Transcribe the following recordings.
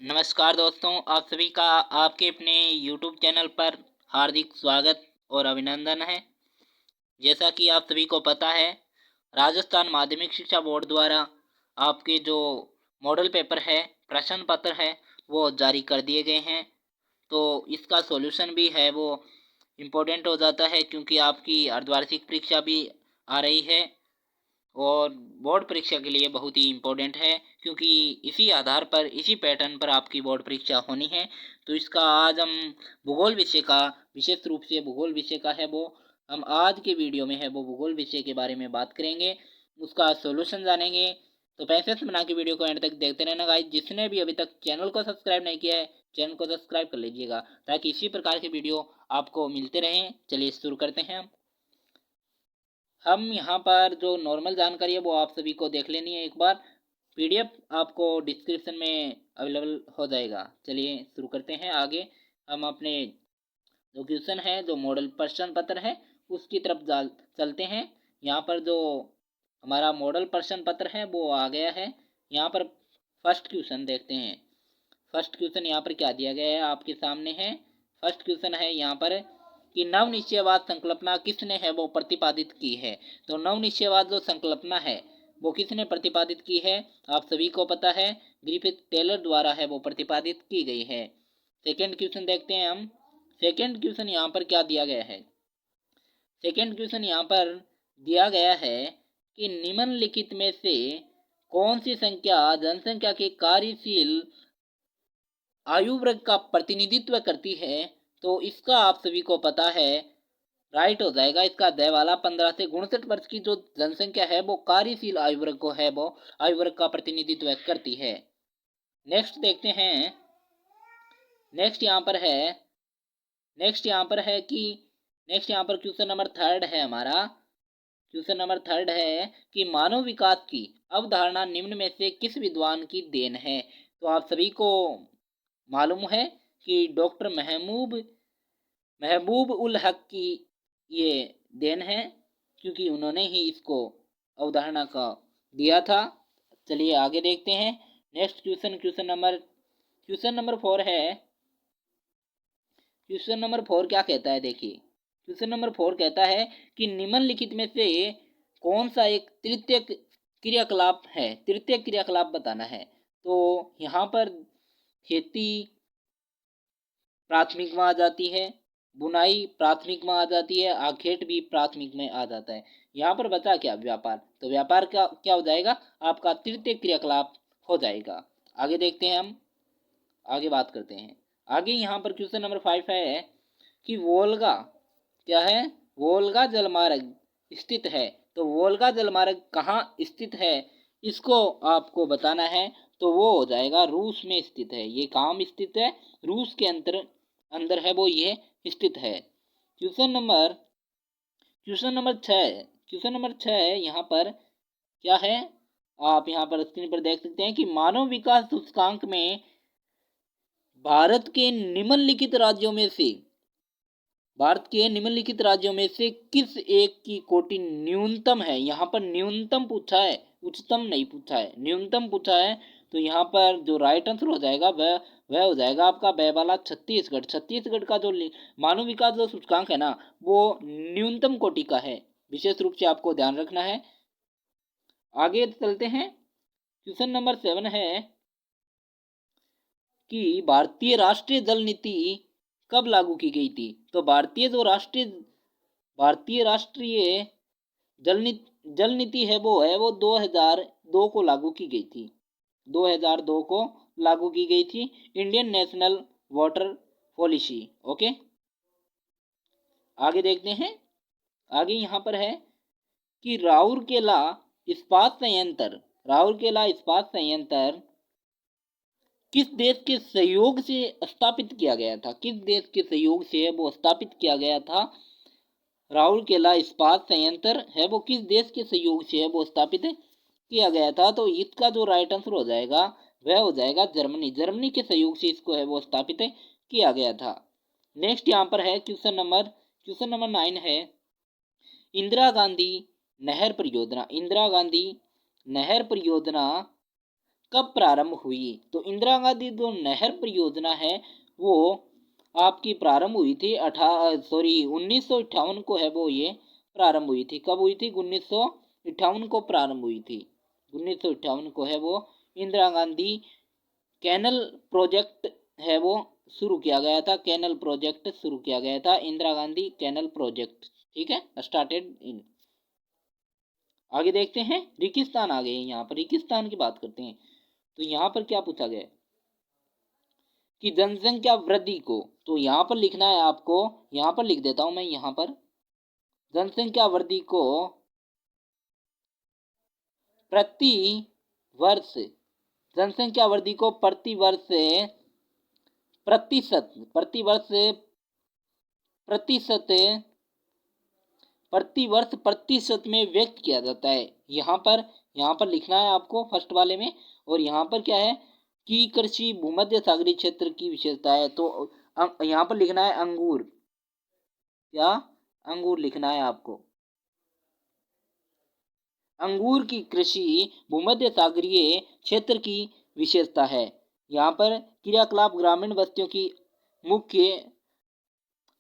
नमस्कार दोस्तों, आप सभी का आपके अपने YouTube चैनल पर हार्दिक स्वागत और अभिनंदन है। जैसा कि आप सभी को पता है, राजस्थान माध्यमिक शिक्षा बोर्ड द्वारा आपके जो मॉडल पेपर है, प्रश्न पत्र है, वो जारी कर दिए गए हैं। तो इसका सॉल्यूशन भी है वो इम्पोर्टेंट हो जाता है, क्योंकि आपकी अर्धवार्षिक परीक्षा भी आ रही है और बोर्ड परीक्षा के लिए बहुत ही इम्पोर्टेंट है, क्योंकि इसी आधार पर, इसी पैटर्न पर आपकी बोर्ड परीक्षा होनी है। तो इसका आज हम भूगोल विषय का, विशेष रूप से भूगोल विषय का है वो हम आज के वीडियो में है वो भूगोल विषय के बारे में बात करेंगे, उसका सॉल्यूशन जानेंगे। तो पैसेंस बना के वीडियो को एंड तक देखते रहना गाइस। जिसने भी अभी तक चैनल को सब्सक्राइब नहीं किया है, चैनल को सब्सक्राइब कर लीजिएगा, ताकि इसी प्रकार के वीडियो आपको मिलते रहें। चलिए शुरू करते हैं। हम यहाँ पर जो नॉर्मल जानकारी है वो आप सभी को देख लेनी है एक बार। पीडीएफ आपको डिस्क्रिप्शन में अवेलेबल हो जाएगा। चलिए शुरू करते हैं आगे। हम अपने जो क्वेश्चन है, जो मॉडल प्रश्न पत्र है, उसकी तरफ चलते हैं। यहाँ पर जो हमारा मॉडल प्रश्न पत्र है वो आ गया है। यहाँ पर फर्स्ट क्वेश्चन देखते हैं। फर्स्ट क्वेश्चन यहाँ पर क्या दिया गया है, आपके सामने है। फर्स्ट क्वेश्चन है यहाँ पर कि नवनिश्चयवाद संकल्पना किसने है वो प्रतिपादित की है। तो नवनिश्चयवाद जो संकल्पना है वो किसने प्रतिपादित की है, आप सभी को पता है, ग्रिफिथ टेलर द्वारा है वो प्रतिपादित की गई है। सेकेंड क्वेश्चन देखते हैं हम। सेकेंड क्वेश्चन यहाँ पर क्या दिया गया है। सेकेंड क्वेश्चन यहाँ पर दिया गया है कि निम्नलिखित में से कौन सी संख्या जनसंख्या के कार्यशील आयु वर्ग का प्रतिनिधित्व करती है। तो इसका आप सभी को पता है, राइट हो जाएगा इसका द वाला। 15 से 59 वर्ष की जो जनसंख्या है वो कार्यशील आयु वर्ग को है वो आयु वर्ग का प्रतिनिधित्व करती है। नेक्स्ट देखते हैं। नेक्स्ट यहाँ पर है नेक्स्ट यहाँ पर है कि नेक्स्ट यहाँ पर क्वेश्चन नंबर थर्ड है हमारा। क्वेश्चन नंबर थर्ड है कि मानव विकास की अवधारणा निम्न में से किस विद्वान की देन है। तो आप सभी को मालूम है कि डॉक्टर महबूब उल हक की ये देन है, क्योंकि उन्होंने ही इसको अवधारणा का दिया था। चलिए आगे देखते हैं। नेक्स्ट क्वेश्चन, क्वेश्चन नंबर 4 है। क्वेश्चन नंबर 4 क्या कहता है, देखिए। क्वेश्चन नंबर 4 कहता है कि निम्नलिखित में से कौन सा एक तृतीय क्रियाकलाप है, तृतीय क्रियाकलाप बताना है। तो यहाँ पर खेती प्राथमिक में आ जाती है, बुनाई प्राथमिक में आ जाती है, आखेट भी प्राथमिक में आ जाता है। यहाँ पर बचा क्या, व्यापार। तो व्यापार का क्या हो जाएगा, आपका तृतीय क्रियाकलाप हो जाएगा। आगे देखते हैं हम, आगे बात करते हैं। आगे यहाँ पर क्वेश्चन नंबर 5 है कि वोल्गा क्या है, वोल्गा जलमार्ग स्थित है। तो वोल्गा जलमार्ग कहाँ स्थित है, इसको आपको बताना है। तो वो हो जाएगा रूस में स्थित है। ये कहाँ में स्थित है, रूस के अंदर है वो ये स्थित है। Question number 6। क्वेश्चन नंबर 6 यहाँ पर क्या है, आप यहाँ पर स्क्रीन पर देख सकते हैं कि मानव विकास सूचकांक में भारत के निम्नलिखित राज्यों में से किस एक की कोटि न्यूनतम है। यहाँ पर न्यूनतम पूछा है, उच्चतम नहीं पूछा है, न्यूनतम पूछा है। तो यहाँ पर जो राइट आंसर हो जाएगा वह हो जाएगा आपका ब वाला छत्तीसगढ़। छत्तीसगढ़ का जो मानव विकास जो सूचकांक है ना, वो न्यूनतम कोटि का है। विशेष रूप से आपको ध्यान रखना है। आगे चलते हैं। क्वेश्चन नंबर 7 है कि भारतीय राष्ट्रीय जल नीति कब लागू की गई थी। तो भारतीय राष्ट्रीय जल नीति है वो 2002 को लागू की गई थी। 2002 को लागू की गई थी, Indian national water policy. Okay, आगे देखते हैं। आगे यहाँ पर है कि राउरकेला इस्पात संयंत्र किस देश के सहयोग से स्थापित किया गया था। किस देश के सहयोग से वो स्थापित किया गया था। राउरकेला इस्पात संयंत्र है वो किस देश के सहयोग से है वो स्थापित किया गया था। तो इसका जो राइट आंसर हो जाएगा वह हो जाएगा जर्मनी। जर्मनी के सहयोग से इसको है वो स्थापित किया गया था। नेक्स्ट यहाँ पर है क्वेश्चन नंबर 9 है इंदिरा गांधी नहर परियोजना। इंदिरा गांधी नहर परियोजना कब प्रारंभ हुई? तो इंदिरा गांधी जो नहर परियोजना है वो आपकी प्रारंभ हुई थी 1958 को है वो ये प्रारंभ हुई थी। कब हुई थी? 1958 को प्रारंभ हुई थी। 1958 को है वो इंदिरा गांधी कैनल प्रोजेक्ट है वो शुरू किया गया था। कैनल प्रोजेक्ट शुरू किया गया था, इंदिरा गांधी कैनल प्रोजेक्ट, ठीक है, स्टार्टेड इन। आगे देखते हैं, रेगिस्तान आ गए। यहाँ पर रेगिस्तान की बात करते हैं। तो यहाँ पर क्या पूछा गया कि जनसंख्या वृद्धि को, तो यहाँ पर लिखना है आपको, यहाँ पर लिख देता हूं मैं, यहाँ पर जनसंख्या वृद्धि को प्रति वर्ष, जनसंख्या वृद्धि को प्रति वर्ष प्रतिशत, प्रति वर्ष प्रतिशत, प्रति वर्ष प्रतिशत में व्यक्त किया जाता है। यहाँ पर लिखना है आपको फर्स्ट वाले में। और यहाँ पर क्या है कि कृषि भूमध्य सागरीय क्षेत्र की विशेषता है। तो यहाँ पर लिखना है अंगूर, क्या अंगूर लिखना है आपको। अंगूर की कृषि भूमध्य सागरीय क्षेत्र की विशेषता है। यहाँ पर क्रियाकलाप ग्रामीण बस्तियों की मुख्य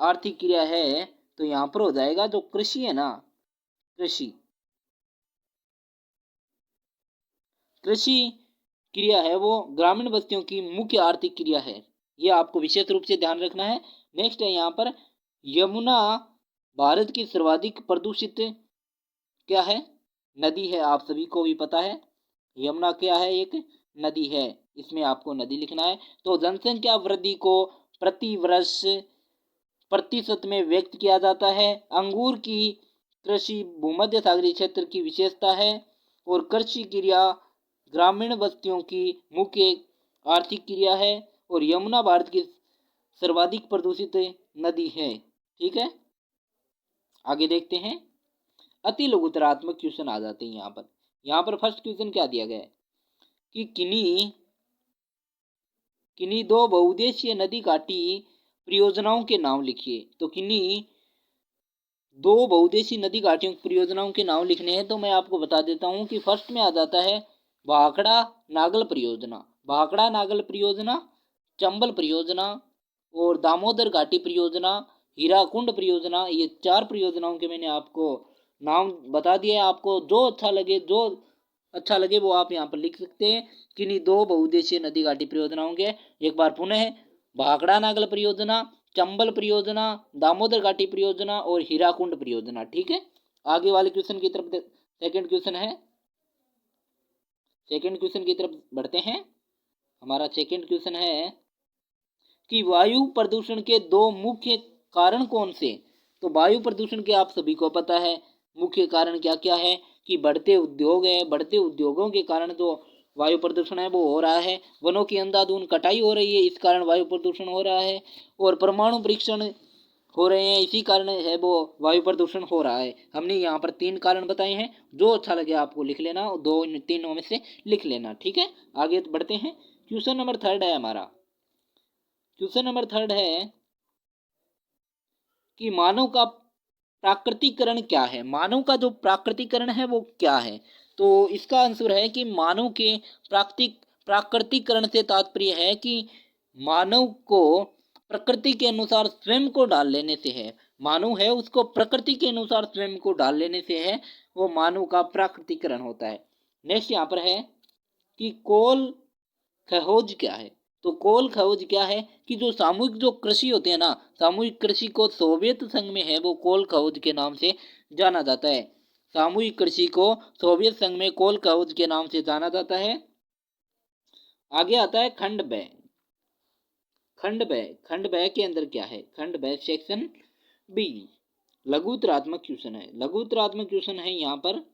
आर्थिक क्रिया है। तो यहाँ पर हो जाएगा जो कृषि है ना, कृषि कृषि क्रिया है वो ग्रामीण बस्तियों की मुख्य आर्थिक क्रिया है। यह आपको विशेष रूप से ध्यान रखना है। नेक्स्ट है यहाँ पर यमुना भारत की सर्वाधिक प्रदूषित क्या है? नदी है। आप सभी को भी पता है यमुना क्या है? एक नदी है। इसमें आपको नदी लिखना है। तो जनसंख्या वृद्धि को प्रति वर्ष प्रतिशत में व्यक्त किया जाता है। अंगूर की कृषि भूमध्य सागरीय क्षेत्र की विशेषता है। और कृषि क्रिया ग्रामीण बस्तियों की मुख्य आर्थिक क्रिया है। और यमुना भारत की सर्वाधिक प्रदूषित नदी है। ठीक है, आगे देखते हैं। अति लघुतरात्मक क्वेश्चन आ जाते हैं यहाँ पर फर्स्ट क्वेश्चन क्या दिया गया है कि किन्हीं दो बहुउद्देशीय नदी घाटी परियोजनाओं के नाम लिखिए। तो किन्हीं दो बहुउद्देशीय नदी घाटियों की परियोजनाओं के नाम लिखने हैं। तो मैं आपको बता देता हूं कि फर्स्ट में आ जाता है भाखड़ा नागल परियोजना, भाखड़ा नागल परियोजना, चंबल परियोजना और दामोदर घाटी परियोजना, हीराकुंड परियोजना। ये चार परियोजनाओं के मैंने आपको नाम बता दिए। आपको जो अच्छा लगे वो आप यहाँ पर लिख सकते हैं। किन्हीं दो बहुउद्देशीय नदी घाटी परियोजनाओं के एक बार पुनः भाखड़ा नागल परियोजना, चंबल परियोजना, दामोदर घाटी परियोजना और हीराकुंड परियोजना। ठीक है, आगे वाले क्वेश्चन की तरफ सेकंड क्वेश्चन की तरफ बढ़ते हैं। हमारा सेकंड क्वेश्चन है कि वायु प्रदूषण के दो मुख्य कारण कौन से? तो वायु प्रदूषण के आप सभी को पता है मुख्य कारण क्या क्या है कि बढ़ते उद्योग है, बढ़ते उद्योगों के कारण जो वायु प्रदूषण है वो हो रहा है। वनों की अंधाधुंध कटाई हो रही है, इस कारण वायु प्रदूषण हो रहा है। और परमाणु परीक्षण हो रहे हैं, इसी कारण है वो वायु प्रदूषण हो रहा है। हमने यहाँ पर 3 कारण बताए हैं। जो अच्छा लगे आपको लिख लेना, दो इन तीनों में से लिख लेना। ठीक है, आगे बढ़ते हैं। क्वेश्चन नंबर थर्ड है हमारा। क्वेश्चन नंबर थर्ड है कि मानव का प्राकृतिकरण क्या है? मानव का जो प्राकृतिकरण है वो क्या है? तो इसका आंसर है कि मानव के प्राकृतिकरण से तात्पर्य है कि मानव को प्रकृति के अनुसार स्वयं को डाल लेने से है। मानव है उसको प्रकृति के अनुसार स्वयं को डाल लेने से है, वो मानव का प्राकृतिकरण होता है। नेक्स्ट यहाँ पर है कि कोल खहोज क्या है? तो कोल खहोज क्या है कि जो सामूहिक जो कृषि होते हैं ना, सामूहिक कृषि को सोवियत संघ में है वो कोल खहोज के नाम से जाना जाता है। सामूहिक कृषि को सोवियत संघ में कोल खहोज के नाम से जाना जाता है। आगे आता है खंड ब। खंड ब के अंदर क्या है? खंड ब सेक्शन बी लघुतरात्मक क्वेश्चन है। लघुतरात्मक क्वेश्चन है यहाँ पर।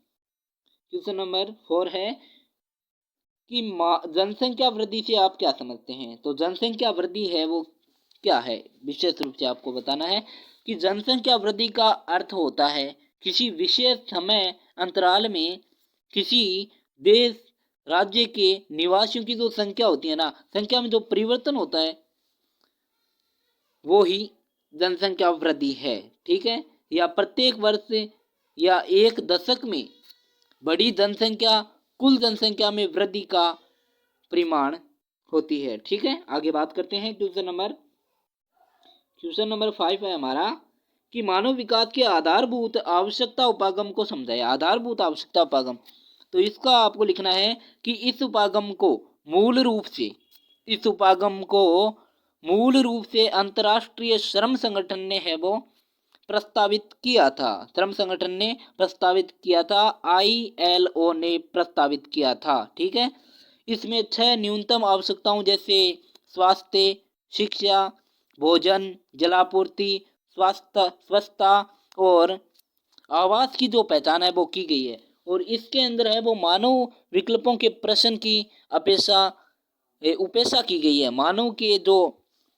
क्वेश्चन नंबर 4 है कि जनसंख्या वृद्धि से आप क्या समझते हैं? तो जनसंख्या वृद्धि है वो क्या है? विशेष रूप से आपको बताना है कि जनसंख्या वृद्धि का अर्थ होता है किसी विशेष समय अंतराल में किसी देश राज्य के निवासियों की जो संख्या होती है ना, संख्या में जो परिवर्तन होता है वो ही जनसंख्या वृद्धि है। ठीक है, या प्रत्येक वर्ष या एक दशक में बड़ी जनसंख्या कुल जनसंख्या में वृद्धि का परिमाण होती है। ठीक है, आगे बात करते हैं। क्वेश्चन नंबर 5 है हमारा कि मानव विकास के आधारभूत आवश्यकता उपागम को समझाए। आधारभूत आवश्यकता उपागम, तो इसका आपको लिखना है कि इस उपागम को मूल रूप से अंतर्राष्ट्रीय श्रम संगठन ने है वो प्रस्तावित किया था। श्रम संगठन ने प्रस्तावित किया था, ILO ने प्रस्तावित किया था। ठीक है, इसमें 6 न्यूनतम आवश्यकताओं जैसे स्वास्थ्य, शिक्षा, भोजन, जलापूर्ति, स्वच्छता और आवास की जो पहचान है वो की गई है। और इसके अंदर है वो मानव विकल्पों के प्रश्न की उपेक्षा की गई है।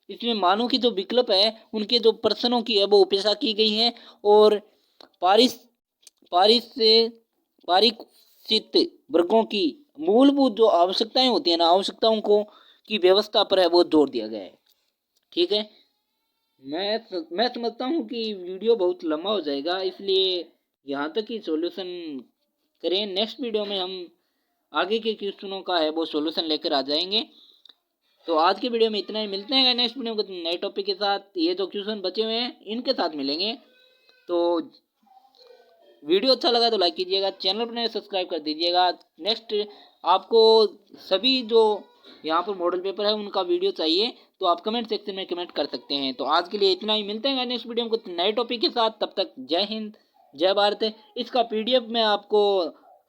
इसमें मानव की जो विकल्प है उनके जो प्रश्नों की है वो उपेक्षा की गई है। और पारिश्रमिक वर्गों की मूलभूत जो आवश्यकताएं होती है ना, आवश्यकताओं को की व्यवस्था पर है वो जोर दिया गया है। ठीक है, मैं समझता हूँ कि वीडियो बहुत लंबा हो जाएगा, इसलिए यहाँ तक ही सॉल्यूशन करें। नेक्स्ट वीडियो में हम आगे के क्वेश्चनों का है वो सॉल्यूशन लेकर आ जाएंगे। तो आज के वीडियो में इतना ही, मिलते हैं नेक्स्ट वीडियो में नए टॉपिक के साथ। ये जो क्वेश्चन बचे हुए हैं इनके साथ मिलेंगे। तो वीडियो अच्छा लगा तो लाइक कीजिएगा, चैनल पर नए सब्सक्राइब कर दीजिएगा। नेक्स्ट आपको सभी जो यहाँ पर मॉडल पेपर है उनका वीडियो चाहिए तो आप कमेंट सेक्शन में कमेंट कर सकते हैं। तो आज के लिए इतना ही, मिलते हैं नेक्स्ट वीडियो में कुछ नए टॉपिक के साथ। तब तक जय हिंद, जय भारत। इसका PDF मैं आपको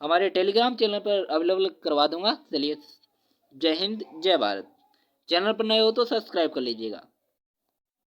हमारे टेलीग्राम चैनल पर अवेलेबल करवा दूंगा। चलिए, जय हिंद, जय भारत। चैनल पर नए हो तो सब्सक्राइब कर लीजिएगा।